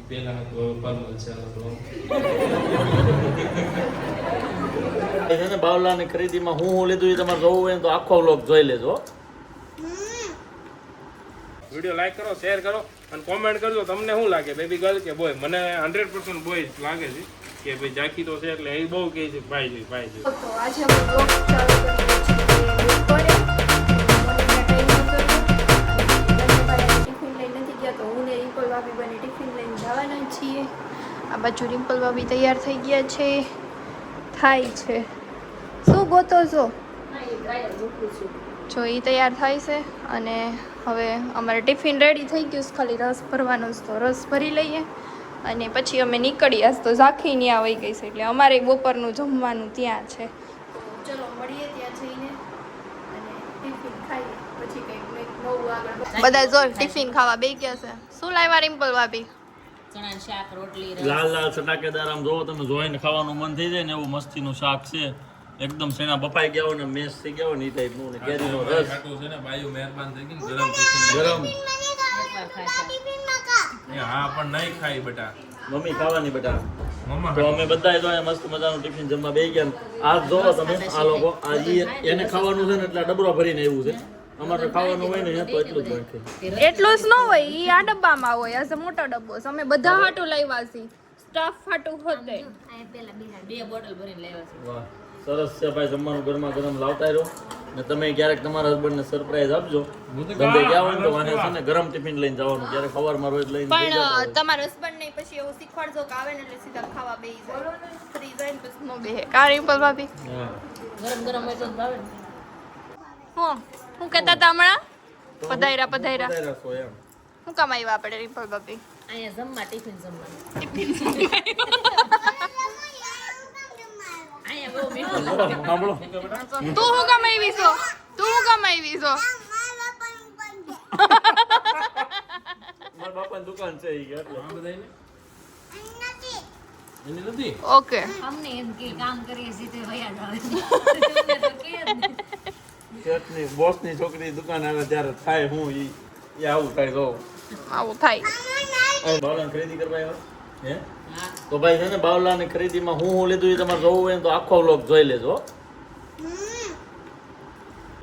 પેલા તો ફોર્મલ છે છે ને બાવલાની ખરીદીમાં હું લીધું એ તમારે જોવું હોય તો આખો વ્લોગ જોઈ લેજો. વિડિયો લાઈક કરો, શેર કરો અને કોમેન્ટ કરજો તમને શું લાગે બેબી ગર્લ કે બોય. મને 100% બોય લાગે છે કે ભાઈ જાખી તો છે એટલે એ બહુ કહે છે ભાઈ જોઈ ભાઈ જોઈ. તો આજે અમે બ્લોગ ચાલુ કરીએ છીએ બપોરે. ટિફિન લઈને નથી ગયા તો હું ને રિમ્પલ ભાભી બને ટિફિન લઈને જવાના છીએ. આ બાજુ રિમ્પલ ભાભી તૈયાર થઈ ગયા છે, થાય છે. શું ગોતો છો? જો એ તૈયાર થાય છે અને હવે અમારે ટિફિન રેડી થઈ ગયું છે, ખાલી રસ ભરવાનો છે તો રસ ભરી લઈએ અને પછી અમે નીકળીએ. આજ તો ઝાંખી ત્યાં આવી ગઈ છે એટલે અમારે બપોરનું જમવાનું ત્યાં છે. તો ચલો મળીએ ત્યાં જઈને અને ટિફિન ખાઈએ પછી કંઈક નવું આગળ. બધા જો ટિફિન ખાવા બેસી ગયા છે. શું લાવ્યા રિમ્પલ ભાભી? ચણાનું શાક, રોટલી, લાલ લાલ ચટાકેદાર આમ જોવો તમે જોઈને ખાવાનું મન થઈ જાય ને એવું મસ્તીનું શાક છે. એકદમ સેના બફાઈ ગયા હોય ને મેશ થઈ ગયા હોય ને એ ટાઈપનું ને કેરીનો રસ ખાટું છે ને બાયું મહેરબાન થઈ ગઈ ગરમ ટિફિન ગરમ. એ હા પણ નહીં ખાઈ બેટા મમ્મી ખાવાની બેટા. મમ્મા તો અમે બધા તો મસ્ત મજાનું ટિફિન જમવા બેસી ગયા. આ જોવો તમે આ લોકો આ એને ખાવાનું છે ને એટલે ડબરો ભરીને એવું છે. અમારે ખાવાનું હોય ને તો એટલું જ રાખે. એટલું જ ન હોય, એ આ ડબ્બામાં હોય. આ મોટો ડબ્બો છે, અમે બધા હાટું લાવ્યા છીએ. સ્ટાફ હાટું હોતે બે બોટલ ભરીને લાવ્યા છે. વાહ સરસ છે ભાઈ. જમવાનું ગરમા ગરમ લાવતા રહ્યો ને તમે ક્યારેક તમારા હસબન્ડને સરપ્રાઈઝ આપજો. ધંધે ગયા હોય ને તો વાને છે ને ગરમ ટિફિન લઈને જવાનું. ક્યારેક સવારમાં રોજ લઈને પણ તમારા હસબન્ડ ને પછી એવું શીખવાડજો કે આવે ને એટલે સીધા ખાવા બેસી જાય. ફ્રી જાય ને પછી નો બેહે. કા રિમ્પલ ભાભી? હા ગરમ ગરમ હોય તો જ ભાવે ને. હું કહેતા હતા હમણાં પધાર્યા પધાર્યા રાખો એમ. શું કામ આવ્યા આપણે રિમ્પલ ભાભી? અહીંયા જમવા ટિફિન જમવાનું. અહીંયા બહુ મીઠું સાંભળો તું શું કામ આવી છો? તું શું કામ આવી છો? મારા બાપાની દુકાન છે ઈ એટલે આ બધાને એની નથી ઓકે. અમને એમ કે કામ કરીએ છીએ તો વયા જ આવે. તમને તો કહે જ નહીં. શેઠની બોસની છોકરી દુકાન આવે ત્યારે થાય હું ઈ આવું થાય તો આવું થાય. બાવલાની ખરીદી કરવા આવ્યા હે? હા. તો ભાઈ છે ને બાવલાની ખરીદીમાં હું લીધું એ તમારે જોવું હોય તો આખો વ્લોગ જોઈ લેજો.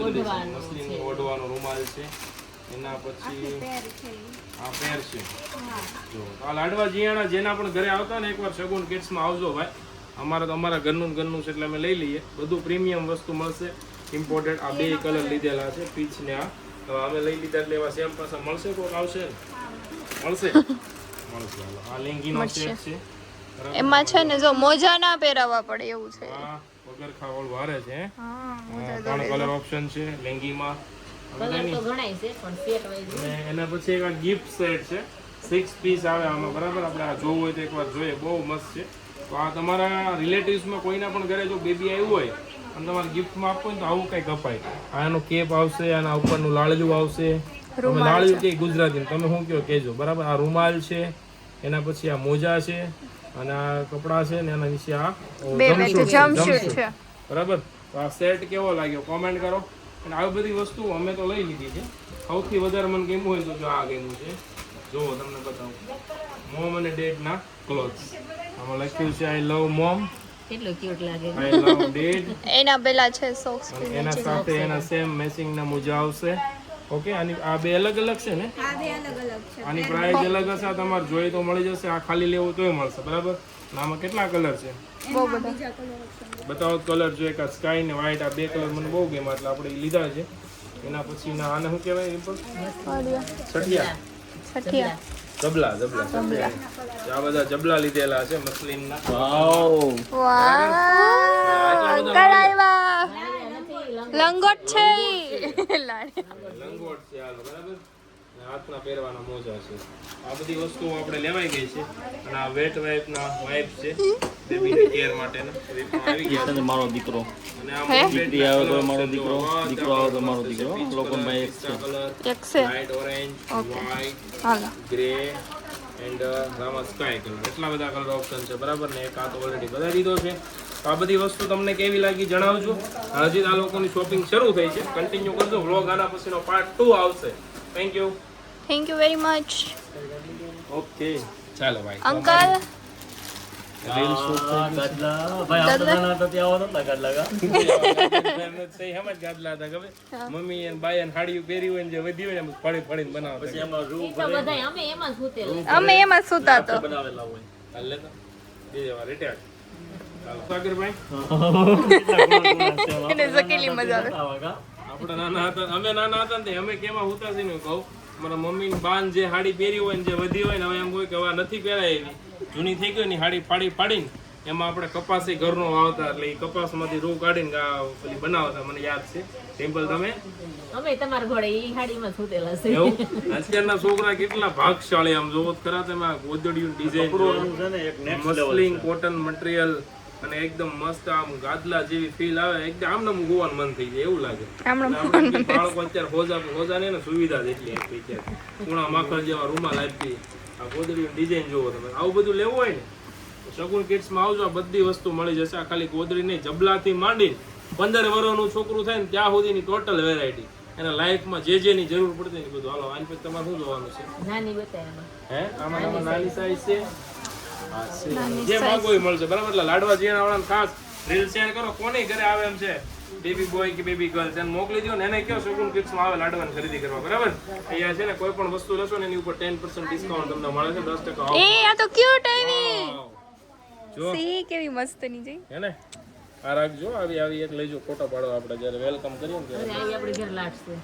ઓઢવાનું મસલીનું ઓઢવાનો રૂમાલ છે. એના પછી આ પેર છે. જો આ લાડવા જીયાણા જેના પણ ઘરે આવતા ને એકવાર સગુન કિડ્સમાં આવજો ભાઈ. અમારા ઘરનું છે એટલે અમે લઈ લઈએ. બધું પ્રીમિયમ વસ્તુ મળશે, ઇમ્પોર્ટેડ. આ બે કલર લીધેલા છે, પીચ ને આ. હવે અમે લઈ લીધા એટલે એવા સેમ પાછા મળશે. કોક આવશે મળશે મળશે. આ લેંગીનો સેટ છે. એમાં છે ને જો મોજા ના પહેરાવા પડે એવું છે. આ વગર ખાવળ વારે છે. હા ત્રણ કલર ઓપ્શન છે લેંગીમાં. કલર તો ઘણાય છે પણ સેટ વાઇઝ અને એના પછી એક આ ગિફ્ટ સેટ છે. 6 પીસ આવે આમાં બરાબર. આપણે આ જોવું હોય તો એકવાર જોઈએ, બહુ મસ્ત છે. તો આ તમારા રિલેટિવ્સમાં કોઈના પણ ઘરે જો બેબી આવ્યું હોય અને તમારે ગિફ્ટમાં આપવું હોય તો આવું કંઈક અપાય. આ એનો કેપ આવશે, આના ઉપરનું લાળજુ આવશે. તમે લાળજુ કે ગુજરાતીમાં તમે શું કહો કહેજો બરાબર. આ રૂમાલ છે, એના પછી આ મોજા છે અને આ કપડાં છે ને એના નીચે આ જમ્પશૂટ છે. બરાબર. તો આ સેટ કેવો લાગ્યો કોમેન્ટ કરો. અને આવી બધી વસ્તુ અમે તો લઈ લીધી છે. સૌથી વધારે મને ગમ્યું હોય તો જો આ ગમ્યું છે. જુઓ તમને બતાવું. મોમ અને ડેડના ક્લોથ્સ. આમાં લખ્યું છે આઈ લવ મોમ, કેટલો ક્યુટ લાગે. આઈ લવ ડેડ. એના પેલા છે સોક્સ. એના સાથે એના સેમ મેચિંગ ના મોજા આવશે. ઓકે. આની આ બે અલગ અલગ છે ને? આની પ્રાઇસ અલગ હશે. આ તમારે જોઈએ તો મળી જશે. આ ખાલી લેવું તોય મળશે બરાબર. આમાં કેટલા કલર છે બહુ બધા બતાવો. કલર જો એક સ્કાય ને વ્હાઈટ, આ બે કલર મને બહુ ગમ્યા એટલે આપણે લીધા છે. એના પછી આને શું કહેવાય? છઠિયા જબલા. આ બધા જબલા લીધેલા છે મસલીનના. લંગોટ છે લંગોટ છે હાલો બરાબર. હાથના પહેરવાના મોજા છે. આ બધી વસ્તુઓ આપણે લેવાઈ ગઈ છે. અને આ વેટ વાઇપ છે બેબીને કેર માટેના. આવી ગયા છે મારો દીકરો. અને આ દીકરી આવે તો મારો દીકરો, દીકરો આવે તો મારો દીકરો. લોકો ભાઈ એક છે. એક છે. Light orange, white, hello grey and Rama sky colour. એટલા બધા કલર ઓપ્શન છે બરાબર. ને એક આ તો ઓલરેડી બધા દીધો છે. તો આ બધી વસ્તુ તમને કેવી લાગી જણાવજો. હજી આ લોકોની શોપિંગ શરૂ થઈ છે. કન્ટિન્યુ કરજો. વ્લોગ આના પછીનો પાર્ટ 2 આવશે. Thank you very much. Okay ચાલો ભાઈ અંકલ રીલ શૂટ ગાદલા ભાઈ આ તો નાના હતા ત્યાં આવો નતા ગાદલા કા મમ્મી અને બાઈ અને હાડી પહેરી હોય ને જે વધી હોય ને એમ ફળી ફળીને બનાવતા પછી એમાં રૂ એ તો બધાય અમે એમાં જ સૂતેલા. અમે એમાં સૂતા તો બનાવેલા હોય હાલે તો બે વાર રિટાયર ચાલો સાગરભાઈ એને જકેલી મજા આવે આવા કા આપણે નાના હતા અમે નાના હતા ને તે અમે કેમાં હોતા છે ને કહું મારા મમ્મી ને બાન જે હાડી પહેરી હોય ને જે વધી હોય ને હવે એમ કોઈ કે હવે નથી પહેરાય એવી જૂની થઈ ગઈ ને હાડી પાડીને એમાં આપણે કપાસી ઘરનો વાવતા એટલે એ કપાસમાંથી રૂ કાઢીને પેલી બનાવતા મને યાદ છે ટેમ્પલ તમે અમે તમારા ઘોડે ઈ હાડીમાં જ સૂતેલા છે. એવું અત્યારના છોકરા કેટલા ભાગશાળી આમ જોવો જ ખરા તમે આ ગોદડિયું ડિઝાઇન છે ને એક નેક્સ્ટ લેવલ મસ્લિંગ કોટન મટીરિયલ અને એકદમ મસ્ત આમ ગાદલા જેવી ફીલ આવે એકદમ આમને ગોવાનું મન થઈ જાય એવું લાગે આપણે બાળકો અત્યારે હોજા ને સુવિધા જેટલી આપી છે પૂણા માખણ જેવા રૂમાલ આપી આ ગોદડીનું ડિઝાઇન જોવો તમે આવું બધું લેવું હોય ને તો સગુન કિડ્સમાં આવજો આ બધી વસ્તુ મળી જશે આ ખાલી ગોદડી નહીં જબલાથી માંડીને 15 વર્ષનું છોકરું થાય ને ત્યાં સુધીની ટોટલ વેરાયટી એના લાઈફમાં જેની જરૂર પડતી ને બધું હાલો આની પછી તમારે શું જોવાનું છે નાની બતાય એમાં. હે આમાં નાની સાઈઝ છે હા છે જે માંગો એ મળશે બરાબર એટલે લાડવા જીણા વાળાને ખાસ રીલ શેર કરો કોની ઘરે આવે એમ છે બેબી બોય કે બેબી ગર્લ એને મોકલી દો ને એને કયો સગુન કિડ્સમાં આવે લાડવાની ખરીદી કરવા બરાબર અહીંયા છે ને કોઈ પણ વસ્તુ લેશો ને એની ઉપર 10% ડિસ્કાઉન્ટ તમને મળે છે 10% off. એ આ તો ક્યુટ આવી જો સી કેવી મસ્ત ની જઈ હે ને આ રાખજો આવી એક લઈજો ફોટો પાડો આપણે જ્યારે વેલકમ કરીએ ને ત્યારે આવી આપણી ઘર લાટ છે.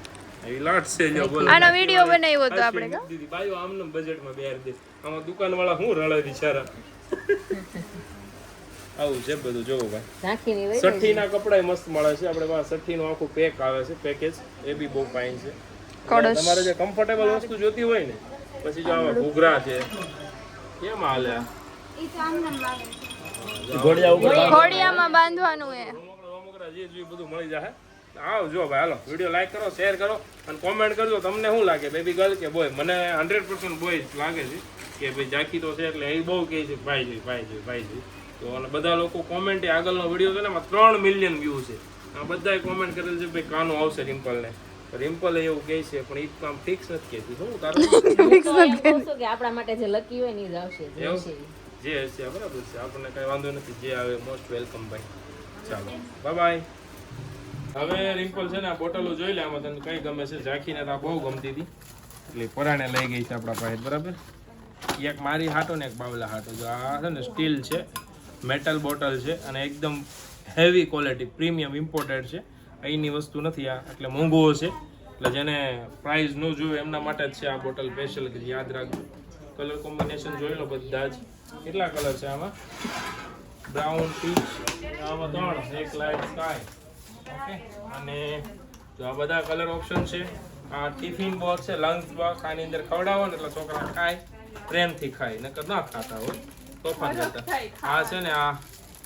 એવી લાટ છે જો બોલ આનો વિડિયો બનાવ્યો તો આપણે કા દીદી બાયો આમને બજેટમાં બેહાર દે આમાં દુકાનવાળા હું રળે બિચારા આવું છે બધું જોવો ભાઈ રાખીને વહી સઠ્ઠીના કપડાય મસ્ત મળે છે આપણે પાસે સઠ્ઠીનું આખું પેક આવે છે પેકેજ એ બી બહુ ફાઇન છે કડશ. તમારે જે કમ્ફર્ટેબલ વસ્તુ જોતી હોય ને પછી જો આવા ઘૂઘરા છે કેમ હાલે આ? ઘોડિયા ઉપર ઘોડિયામાં બાંધવાનું એ રમકડા જે જોઈએ બધું મળી જાય આવજો ભાઈ હાલો વિડીયો લાઈક કરો શેર કરો અને કોમેન્ટ કરજો તમને શું લાગે બેબી ગર્લ કે બોય મને 100% બોય લાગે છે કે ભાઈ જાખી તો છે એટલે એ બહુ કહે છે ભાઈ જોઈ તો અને બધા લોકો કોમેન્ટ આગળનો વિડીયો છે ને એમાં 3 મિલિયન વ્યૂ છે આ બધાએ કોમેન્ટ કરેલ છે ભાઈ કાનો આવશે રિમ્પલને રિમ્પલ એવું કહે છે પણ એ કામ ફિક્સ નથી કહેતું શું તારું તો એમ કહું છું કે આપણા માટે જે લકી હોય ને ઈ જ આવશે જે એવું? હશે ઈ. જે હશે બરાબર છે આપણને કઈ વાંધો નથી જે આવે મોસ્ટ વેલકમ ભાઈ ચાલો બાય હવે રિમ્પલ છે ને આ બોટલો જોઈ લે આમાં તને કઈ ગમે છે ઝાંખીને તો આ બહુ ગમતી હતી એટલે પરાણે લઈ ગઈ છે આપણા પાસે બરાબર એક મારી હાટો ને એક બાવલા હાટો જો આ છે ને સ્ટીલ છે મેટલ બોટલ છે અને એકદમ હેવી ક્વોલિટી પ્રીમિયમ ઇમ્પોર્ટેડ છે અહીંની વસ્તુ નથી આ એટલે મોંઘું હશે એટલે જેને પ્રાઇસ ન જોયું એમના માટે જ છે આ બોટલ સ્પેશિયલ કે યાદ રાખજો કલર કોમ્બિનેશન જોઈ લો બધા જ કેટલા કલર છે આમાં બ્રાઉન પીચ આમાં 3 એક લાઇટ સ્કાય ઓકે અને જો આ બધા કલર ઓપ્શન છે આ ટિફિન બોક્સ છે લંચ બોક્સ આની અંદર ખવડાવો ને એટલે છોકરા ખાય પ્રેમથી ખાય નકર ના ખાતા હોય તોફાન કરતા આ છે ને આ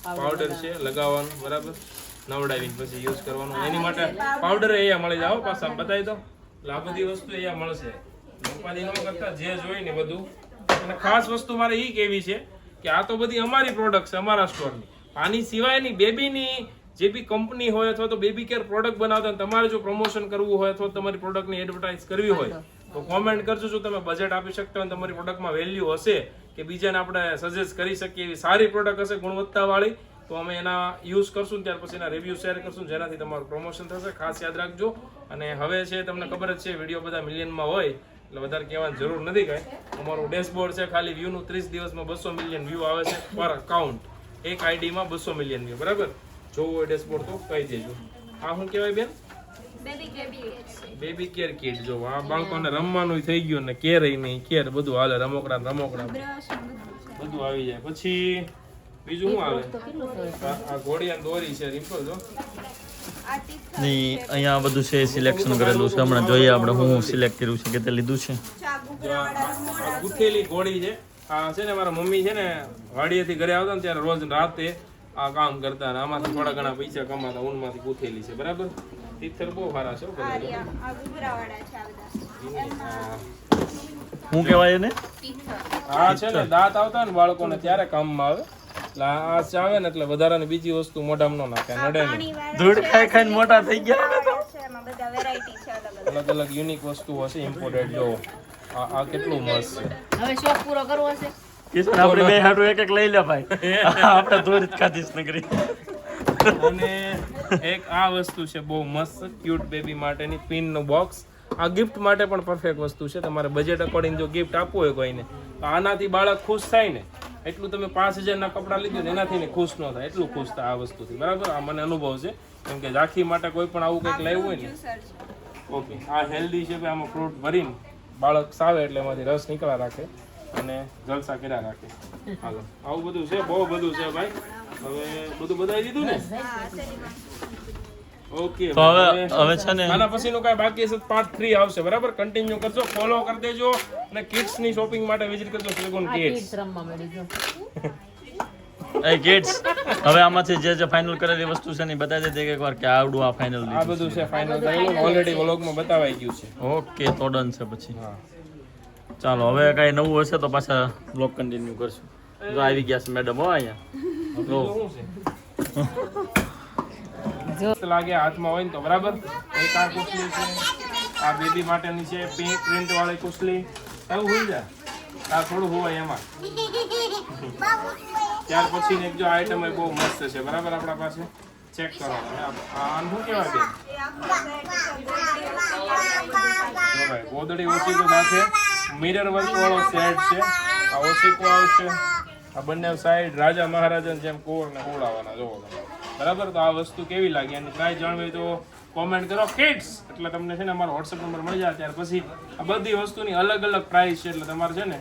પાવડર છે લગાવવાનું બરાબર નવડાવીને પછી યુઝ કરવાનું એની માટે પાવડર અહીંયા મળી જાવ પાછા બતાવી દો એટલે આ બધી વસ્તુ અહીંયા મળશે ઉપાધિ ન કરતા જે જોઈ ને બધું અને ખાસ વસ્તુ મારે એ કેવી છે કે આ તો બધી અમારી પ્રોડક્ટ છે અમારા સ્ટોરની આની સિવાયની બેબીની જે બી કંપની હોય અથવા તો બેબી કેર પ્રોડક્ટ બનાવતા હોય તમારે જો પ્રમોશન કરવું હોય અથવા તમારી પ્રોડક્ટની એડવર્ટાઇઝ કરવી હોય તો કોમેન્ટ કરજો જો તમે બજેટ આપી શકતા હોય તમારી પ્રોડક્ટમાં વેલ્યુ હશે કે બીજાને આપણે સજેસ્ટ કરી શકીએ એવી સારી પ્રોડક્ટ હશે ગુણવત્તાવાળી તો અમે એના યુઝ કરશું ત્યાર પછી એના રિવ્યૂ શેર કરશું જેનાથી તમારું પ્રમોશન થશે ખાસ યાદ રાખજો અને હવે છે તમને ખબર જ છે વિડીયો બધા મિલિયનમાં હોય એટલે વધારે કહેવાની જરૂર નથી કાંઈ અમારું ડેશબોર્ડ છે ખાલી વ્યૂનું 30 દિવસમાં 200 મિલિયન વ્યૂ આવે છે પર અકાઉન્ટ એક આઈડીમાં 200 મિલિયન વ્યૂ બરાબર જોવું હોય ડેશબોર્ડ તો કહી દેજો આ શું કહેવાય બેન બેબી કેર કિટ જો આ બાળકોને રમવાનું થઈ ગયું ને કેર નહીં કેર બધું હાલે રમકડા બધું આવી જાય પછી બીજું શું આવે આ ઘોડિયા દોરી છે રિમ્પલ જો નહીં અહીંયા બધું છે સિલેક્શન કરેલું છે હમણાં જોઈએ આપણે હું સિલેક્ટ કર્યું છે કે તે લીધું છે જો આ ગુથેલી ઘોડી છે આ છે ને મારા મમ્મી છે ને વાડીએથી ઘરે આવતા ને ત્યારે રોજ રાતે આ કામ કરતા અને આમાંથી થોડા ઘણા પૈસા કમાતા ઊનમાંથી ગુથેલી છે બરાબર તિથર બહુ સારા છે શું કહેવાય એને આ છે ને દાંત આવતા ને બાળકોને ત્યારે કામમાં આવે એટલે આ ચાવે ને એટલે વધારાની બીજી વસ્તુ મોઢામાં ન નાખે નડે નહીં ધૂળ ખાઈ ખાઈને મોટા થઈ ગયા અલગ અલગ યુનિક વસ્તુ હશે ઇમ્પોર્ટેડ જો આ કેટલું મસ્ત છે. હવે શોખ પૂરો કરવો છે. કિશન આપણે બે હાટું એક લઈ લે ભાઈ. આપણે થોડી જ ખાધીશ નગરી. અને એક આ વસ્તુ છે બહુ મસ્ત ક્યુટ બેબી માટેની પિન નું બોક્સ. આ ગિફ્ટ માટે પણ પરફેક્ટ વસ્તુ છે. તમારે બજેટ અકોર્ડિંગ જો ગિફ્ટ આપવું હોય કોઈને તો આનાથી બાળક ખુશ થાય ને એટલું. તમે 5000 ના કપડા લીધું ને એનાથી ને ખુશ ન થાય એટલું ખુશ થાય આ વસ્તુથી. બરાબર, આ મને અનુભવ છે કેમ કે રાખી માટે કોઈ પણ આવું કંઈક લેવું હોય ને. ઓકે, આ હેલ્ધી છે ભાઈ. આમાં ફ્રૂટ ભરીને બાળક સાવે એટલે એમાંથી રસ નીકળા રાખે અને જલસા કર્યા રાખે. હાલો, આવું બધું છે, બહુ બધું છે ભાઈ. હવે બધું બતાવી દીધું ને. ઓકે, તો હવે છે ને આના પછીનું કાંઈ બાકી છે પાર્ટ 3 આવશે. બરાબર, કન્ટિન્યુ કરજો, ફોલો કરી દેજો અને કિડ્સ ની શોપિંગ માટે વિઝિટ કરજો સેગુન કિડ્સ. રમવા મળી ગયો. એ કિડ્સ હવે આમાંથી જે ફાઇનલ કરેલી વસ્તુ છે ને એ બતાવી દે એકવાર કે આવડું આ ફાઇનલ આ બધું છે ફાઇનલ કરેલું, ઓલરેડી વ્લોગમાં બતાવાઈ ગયું છે. ઓકે તો ડન છે પછી. હા, ચાલો હવે કાંઈ નવું હશે તો પાછા બ્લોગ કન્ટિન્યુ કરશું. જો આવી ગયા છે મેડમ હો અહીંયા. જો શું છે લાગે હાથમાં હોય ને તો. બરાબર, એક આ કુસલી છે, આ બેબી માટેની છે પિંક પ્રિન્ટ વાળી કુસલી. એવું હોય જાય આ થોડું હોય એમાં. ત્યાર પછી એક જો આઈટમ બહુ મસ્ત છે. બરાબર, આપણા પાસે ચેક કરો. આ શું કહેવાય બેન? જો ભાઈ, ગોદડી ઓછીકો સાથે મિરર વર્ક વાળો સેટ છે. આ ઓછીકો આવશે. આ બંને સાઈડ રાજા મહારાજાને જેમ કોર ને ઓળાવવાના જોવો તમે. બરાબર, તો આ વસ્તુ કેવી લાગી એની પ્રાઇસ જાણવી તો કોમેન્ટ કરો કિડ્સ, એટલે તમને છે ને અમારો વોટ્સએપ નંબર મળી જાય. ત્યાર પછી આ બધી વસ્તુની અલગ અલગ પ્રાઇસ છે એટલે તમારે છે ને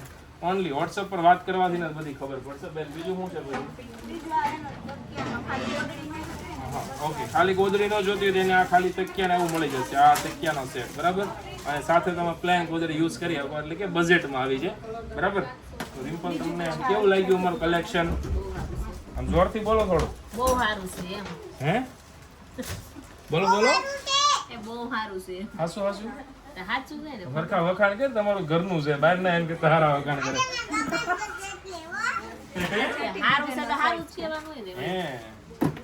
ઓનલી વોટ્સએપ પર વાત કરવાથી ને બધી ખબર પડશે. બેન બીજું શું છે ભાઈ? ઓકે, ખાલી ગોદડી નો જોતી હોય તેને આ ખાલી તકિયા ને એવું મળી જશે. આ તકિયાનો સેટ. બરાબર, અને સાથે તમે પ્લેન ગોદડી યુઝ કરી શકો એટલે કે બજેટમાં આવી છે. બરાબર, તો રિમ્પલ તમને કેવું લાગ્યું અમારું કલેક્શન? આમ જોરથી બોલો થોડું. બહુ સારું છે એમ. હે બોલો બોલો. એ બહુ સારું છે. હાસુ હાસુ તો સાચું છે ને. વરખા વખાણ કે તમારું ઘરનું છે, બહાર ના એમ કે તારા વખાણ કરે. સારું છે તો સારું જ કહેવાનું હોય ને. હે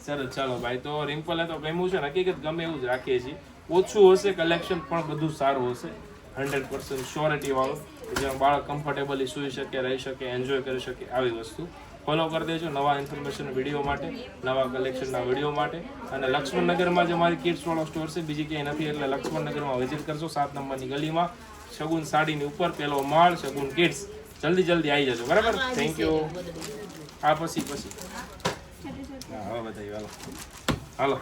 સરસ. ચાલો ભાઈ, તો રિમ્પલે તો ગમ્યું છે. હકીકત ગમે એવું જ રાખીએ છીએ. ઓછું હશે કલેક્શન પણ બધું સારું હશે. 100% શ્યોરિટી વાળું કે જેમાં બાળક કમ્ફર્ટેબલી સૂઈ શકે, રહી શકે, એન્જોય કરી શકે આવી વસ્તુ. ફોલો કરી દેજો નવા ઇન્ફોર્મેશન વિડીયો માટે, નવા કલેક્શનના વિડીયો માટે. અને લક્ષ્મણનગરમાં જે મારી કિડ્સ વાળો સ્ટોર છે બીજી ક્યાંય નથી એટલે લક્ષ્મણનગરમાં વિઝિટ કરજો. 7 નંબરની ગલીમાં શગુન સાડીની ઉપર પહેલો માળ શગુન કિડ્સ. જલ્દી જલ્દી આવી જજો. બરાબર, થેન્ક યુ. આ પછી હા હવે બતાવી. હાલો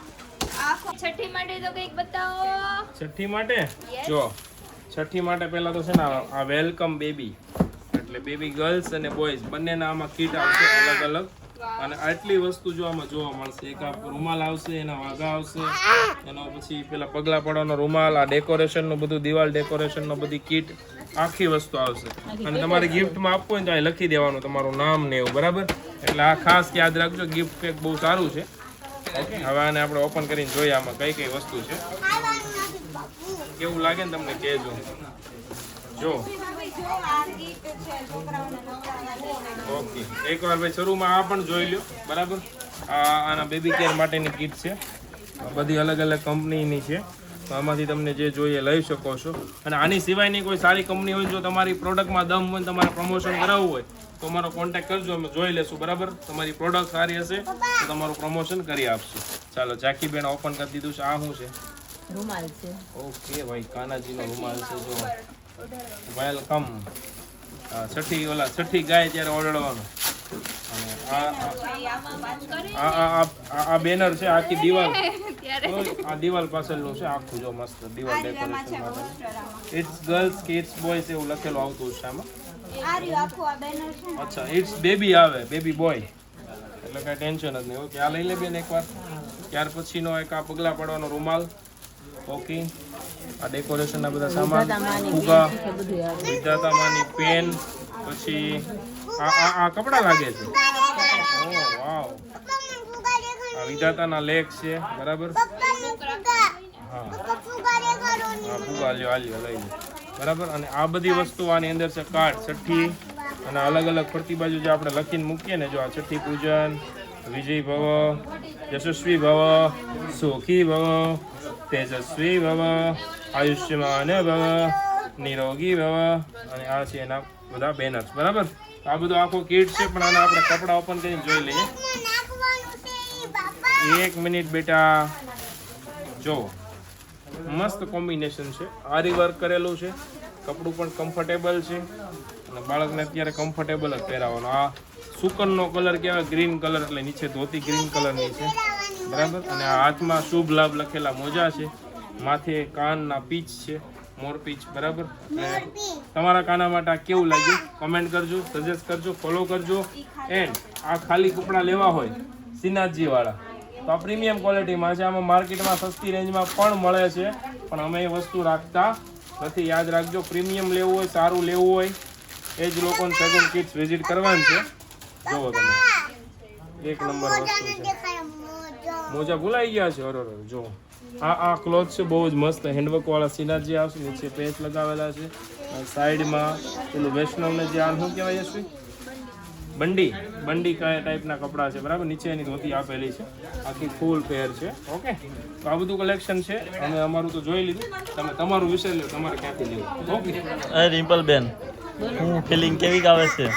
છઠ્ઠી માટે તો કંઈક બતાવો. છઠ્ઠી માટે જો છઠ્ઠી માટે પહેલા તો છે ને આ વેલકમ બેબી એટલે બેબી ગર્લ્સ અને બોયઝ બંનેના આમાં કીટ આવશે અલગ અલગ. અને આટલી વસ્તુ જો આમાં જોવા મળશે. એક આ રૂમાલ આવશે, એના વાઘા આવશે, એનો પછી પેલા પગલા પડવાનો રૂમાલ, આ ડેકોરેશનનું બધું દિવાલ ડેકોરેશનનો બધી કીટ આખી વસ્તુ આવશે. અને તમારે ગિફ્ટમાં આપવું હોય તો અહીં લખી દેવાનું તમારું નામ ને એવું. બરાબર, એટલે આ ખાસ યાદ રાખજો. ગિફ્ટ પેક બહુ સારું છે. ઓકે, હવે આને આપણે ઓપન કરીને જોઈએ આમાં કઈ કઈ વસ્તુ છે. કેવું લાગે ને તમને કહેજો. જો ઓકે, એકવાર ભાઈ શરૂમાં આ પણ જોઈ લ્યો. બરાબર, આના બેબી કેર માટેની કીટ છે. બધી અલગ અલગ કંપનીની છે. તો આમાંથી તમને જે જોઈએ લઈ શકો છો. અને આની સિવાયની કોઈ સારી કંપની હોય, જો તમારી પ્રોડક્ટમાં દમ હોય, તમારે પ્રમોશન કરાવવું હોય તો અમારો કોન્ટેક્ટ કરજો, અમે જોઈ લેશું. બરાબર, તમારી પ્રોડક્ટ સારી હશે તો તમારું પ્રમોશન કરી આપશું. ચાલો, જાકી બેન ઓપન કરી દીધું છે. આ શું છે? રૂમાલ છે. ઓકે ભાઈ, કાનાજીનો રૂમાલ છે. જો વેલકમ. છઠ્ઠી ગાય ત્યારે ઓરડવાનું. અને આ બેનર છે આખી દિવાલ. આ દિવાલ પાછળનું છે આખું. જો મસ્ત દિવાલ ડેકોરેશન માટે. ઇટ્સ ગર્લ્સ કે ઇટ્સ બોયઝ એવું લખેલું આવતું છે આમાં. અચ્છા, ઇટ્સ બેબી આવે, બેબી બોય એટલે કઈ ટેન્શન જ નહીં. ઓકે, આ લઈ લે બેન એકવાર. ત્યાર પછીનો એક આ પગલા પડવાનો રૂમાલ. ઓકે, આ ડેકોરેશનના બધા સામાન, ફુગા, વિધાતામાંની પેન, પછી આ કપડા લાગે છે. ઓ વાવ, આ વિધાતાના લેગ છે. બરાબર, હા ફુગા લ્યો, લઈ લો. બરાબર, અને આ બધી વસ્તુ આની અંદર છે કાર્ડ. છઠ્ઠી અને અલગ અલગ ફરતી બાજુ જે આપણે લખીને મૂકીએ ને, જો આ છઠ્ઠી પૂજન, વિજય ભવ, યશસ્વી ભવ, સુખી ભવ, તેજસ્વી ભવ, આયુષ્યમાન ભવ, નિરોગી ભવ. અને આ છે એના બધા બેનર્સ, બરાબર. આ બધો આખો કીટ છે, પણ આને આપણે કપડા ઓપન કરીને જોઈ લઈએ. 1 મિનિટ બેટા. જો મસ્ત કોમ્બિનેશન છે, આરી વર્ક કરેલું છે, કપડું પણ કમ્ફર્ટેબલ છે અને બાળકને અત્યારે કમ્ફર્ટેબલ જ પહેરાવવાનો. આ સુકનનો કલર કહેવાય, ગ્રીન કલર, એટલે નીચે ધોતી ગ્રીન કલરની છે, બરાબર. અને આ હાથમાં શુભ લાભ લખેલા મોજા છે, માથે કાનના પીચ છે, મોર પીચ, બરાબર. અને તમારા કાના માટે આ કેવું લાગ્યું કમેન્ટ કરજો, સજેસ્ટ કરજો, ફોલો કરજો. એન્ડ આ ખાલી કપડાં લેવા હોય શ્રીનાથજી વાળા તો આ પ્રીમિયમ ક્વોલિટીમાં છે. આમાં માર્કેટમાં સસ્તી રેન્જમાં પણ મળે છે, પણ અમે એ વસ્તુ રાખતા નથી. યાદ રાખજો, પ્રીમિયમ લેવું હોય, સારું લેવું હોય, એ જ લોકોને સેગુન કિડ્સ વિઝિટ કરવાનું છે. જુઓ તમે, 1 નંબર વસ્તુ છે. મોજા ભૂલાઈ ગયા છે. અરે જો આ ક્લોથ છે, બહુ જ મસ્ત હેન્ડવર્ક વાળા શ્રીનાથજી આવશે. નીચે પેચ લગાવેલા છે, સાઈડમાં પેલું વૈષ્ણવને જે આ શું કહેવાય છે, બંડી કયા ટાઈપના કપડાં છે, બરાબર. નીચે એની ધોતી આપેલી છે, આખી ફૂલ પેર છે. ઓકે, તો આ બધું કલેક્શન છે. અમે અમારું તો જોઈ લીધું, તમે તમારું વિષય લો, તમારે ક્યાંથી લેવું. ઓકે રિમ્પલ બેન, હું ફિલિંગ કેવી આવે છે?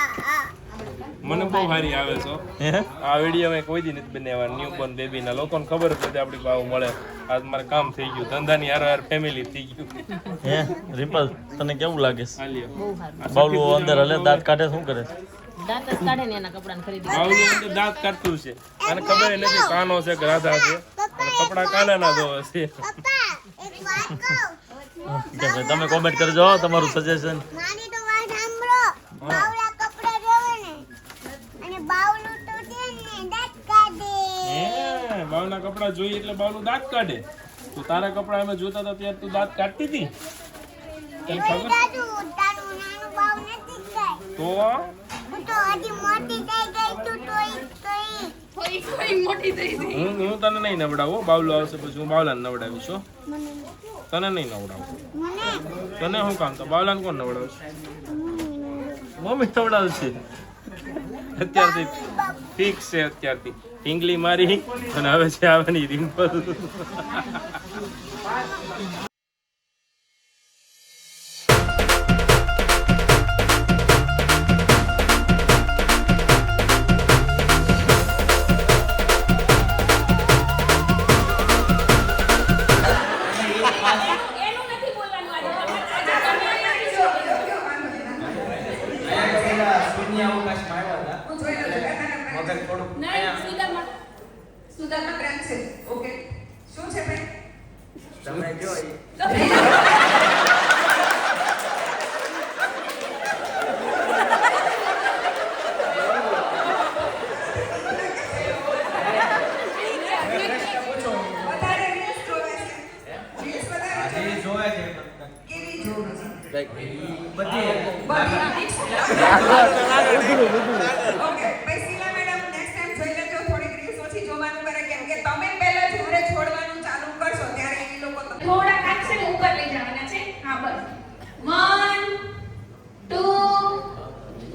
મને બહુ સારી આવે છે. આ વિડીયો મેં કોઈ દી નથી બનાવ્યા ન્યૂબોર્ન બેબીના. લોકોને ખબર જ નથી આપણી ભાવ મળે. આજ મારે કામ થઈ ગયું, ધંધાની હાર ફેમિલી થઈ ગયું. હે રિમ્પલ, તને કેવું લાગે છે? હાલ્યો બાવલું અંદર હલે દાંત કાઢે, શું કરે? દાંત જ કાઢે ને એના કપડાં ખરીદી. બાવલું અંદર દાંત કાઢતું છે, અને ખબર નથી કાનો છે કે રાધા છે, અને કપડા કાનાના ધોવે છે. કે ભાઈ તમે કોમેન્ટ કરજો તમારું સજેશન. મારી તો વાત સાંભળો. બાવલા કપડા જોવે ને અને બાવલું તો છે ને દાંત કાઢે. બાવના કપડા જોઈએ એટલે બાવલું દાંત કાઢે. તો તારા કપડા અમે જોતા હતા ત્યારે તું દાંત કાઢતી હતી, તને ખબર? તારું નાનું બાવ નથી કાઈ. તો હું તો હજી મોટી થઈ ગઈ તું તોય મોટી થઈ ગઈ. હું તને નહીં નવડાવું. બાવલું આવશે પછી હું બાવલાને નવડાવીશ. હો, તને નહીં નવડાવું. તને શું કામ? તો બાવલાને કોણ નવડાવશે? મમ્મી નવડાવશે. અત્યારથી ફિક્સ છે, અત્યારથી ઢીંગલી મારી અને હવે છે આવવાની રિમ્પલ. સુદામા બ્રાન્ચ છે. ઓકે, શું છે ભાઈ? તમે જો વધારે રીલ્સ જોવે છે. રીલ્સ વધારે જોવે છે. કેવી જોવે છે? બધી mix. ઓકે, ભાઈ શીલા મેડમ નેક્સ્ટ ટાઈમ જોઈ લેજો, થોડીક રીલ્સ ઓછી જોવાનું કરે, કેમ કે તમે પહેલા જોડે છોડવાનું ચાલુ કરશો ત્યારે એ લોકો થોડા કાચ છે ને ઉપર લઈ જવાના છે. હા બસ 1 2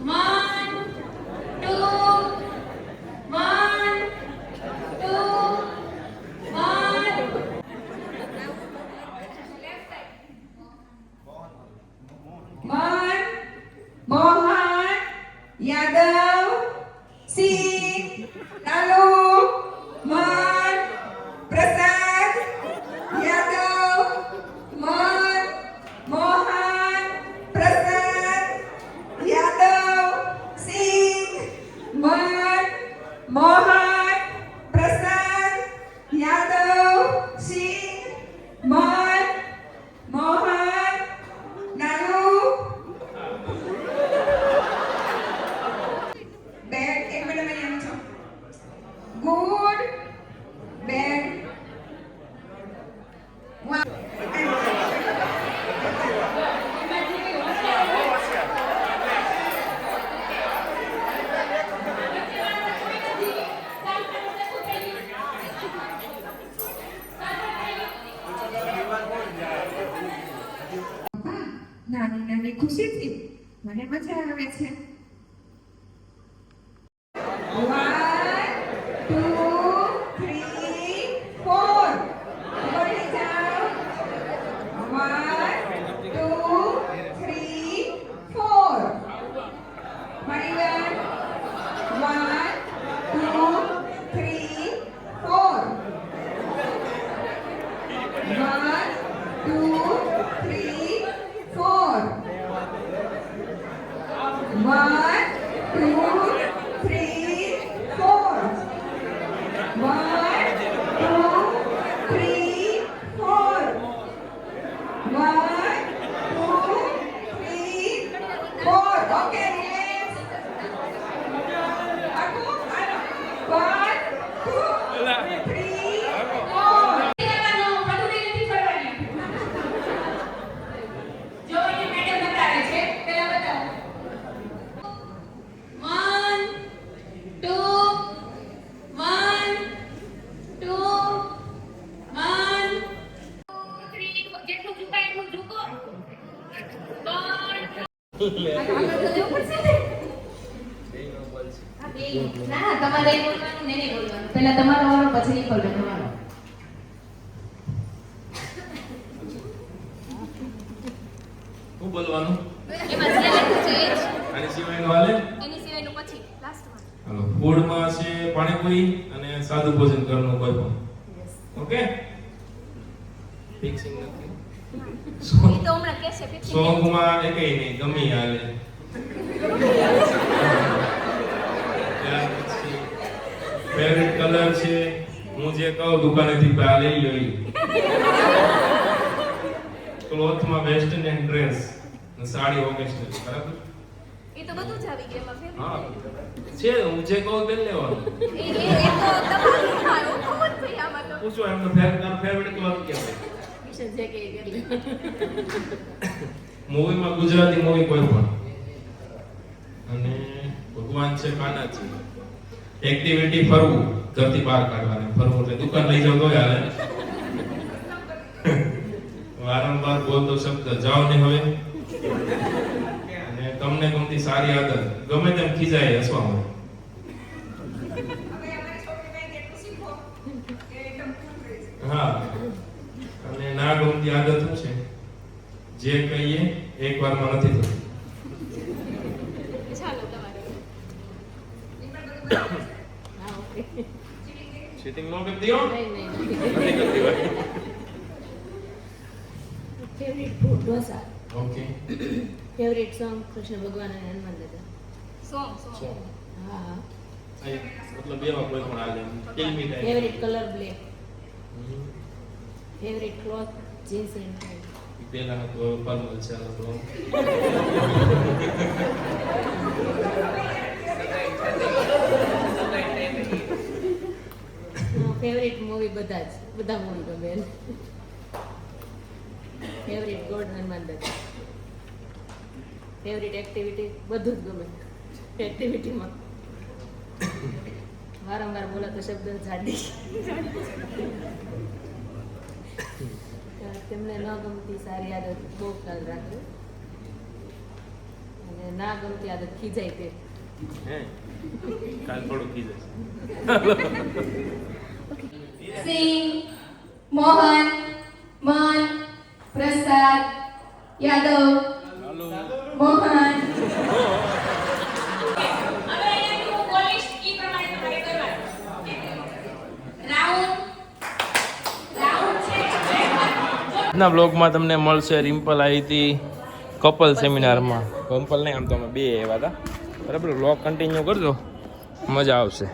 1 2 1 2 મન મોહન યાદવ સિંહ લાલુ મન પ્રસાદ યાદવ મન મોહન પ્રસાદ યાદવ સિંહ મન મોહન પ્રસાદ યાદવ સિંહ મન મોહન નાલુ બેડ. એક મિનિટ અહીંયા છો. ગુડ બેડ. નાની નાની ખુશીથી મને મજા આવે છે. 1 2 3 4 બોલી જાઓ. 1 2 Okay, relax. Aku, 1, 2, 3, 4. જો એ મેડમ બતાવે છે પહેલા બતાવો 1 2 1 2 1 3 જેટલું ઝુકાય એટલું ઝુકો ના તમારે એ બોલવાનું ને નહીં બોલવાનું પહેલા તમારો વારો પછી નીકળજો તમારો શું બોલવાનું એમાં જે લખ્યું છે એ જ. આની સિવાયનું હાલે એની સિવાયનું પછી લાસ્ટમાં. હાલો ફૂડમાં છે પાણીપુરી અને સાદું ભોજન ઘરનું કોઈ પણ ઓકે ફિક્સિંગ નથી એ તો હમણાં કહેશે fixing. સોંગમાં એકેય નહીં ગમે ઈ હાલે ત્યાર પછી ફેવરિટ કલર છે હું જે કહું દુકાનેથી આ લઈ લો ઈ ક્લોથમાં વેસ્ટર્ન ડ્રેસ સાડી ઓકેશનલ બરાબર એ તો બધું જ આવી ગયું એમાં favourite. હા છે હું જે કહું તે લેવાનું એ તો તમારું મારું ખબર જ ભાઈ આમાં તો. પૂછો એમનો ફેવરિટ કલર કેવો જે કે એ કરી લે. મૂવીમાં ગુજરાતી મૂવી કોઈ પણ અને ભગવાન છે કાનાજી એક્ટિવિટી ફરવું ઘરથી બહાર કાઢવાની ફરવું એટલે દુકાન લઈ જાવ તો હાલે વારંવાર બોલતો શબ્દ જાઓ ને હવે અને તમને ગમતી સારી આદત ગમે તેમ ખીજાય હસવામાં હવે અમારી છોકરી કંઈ કેટલું શીખો કે એકદમ cool રહે છે. હા અને ના ગમતી આદત શું છે જે કહીએ એક વારમાં નથી થતું ચાલો તમારે. હા ઓકે ચીટિંગ નો કરતી હો નહીં નહીં નથી કરતી ભાઈ favourite food dosa okay favourite song Krishna ભગવાન અને હનુમાન દાદા સોંગ સો હા હા મતલબ એવા કોઈ પણ હાલે ફિલ્મી type favourite colour black favourite cloth jeans and pant પેલા તો ફોર્મલ છે આ તો ફેવરિટ મૂવી બધા મૂવી ગમે ફેવરિટ ગોડ હનુમાન દાદા ફેવરિટ એક્ટિવિટી બધું જ ગમે એક્ટિવિટીમાં વારંવાર બોલાતો શબ્દ જાડી તેમને ન ગમતી સારી આદત બહુ ખ્યાલ રાખજો અને ના ગમતી આદત ખીજાય તે હે કાલ થોડું કીધું સિંહ મોહન મન પ્રસાદ યાદવ મોહન આજના બ્લોગમાં તમને મળશે રિમ્પલ આવી હતી કપલ સેમિનારમાં કપલ નહીં આમ તો અમે બે આવ્યા હતા બરાબર બ્લોગ કન્ટિન્યુ કરજો મજા આવશે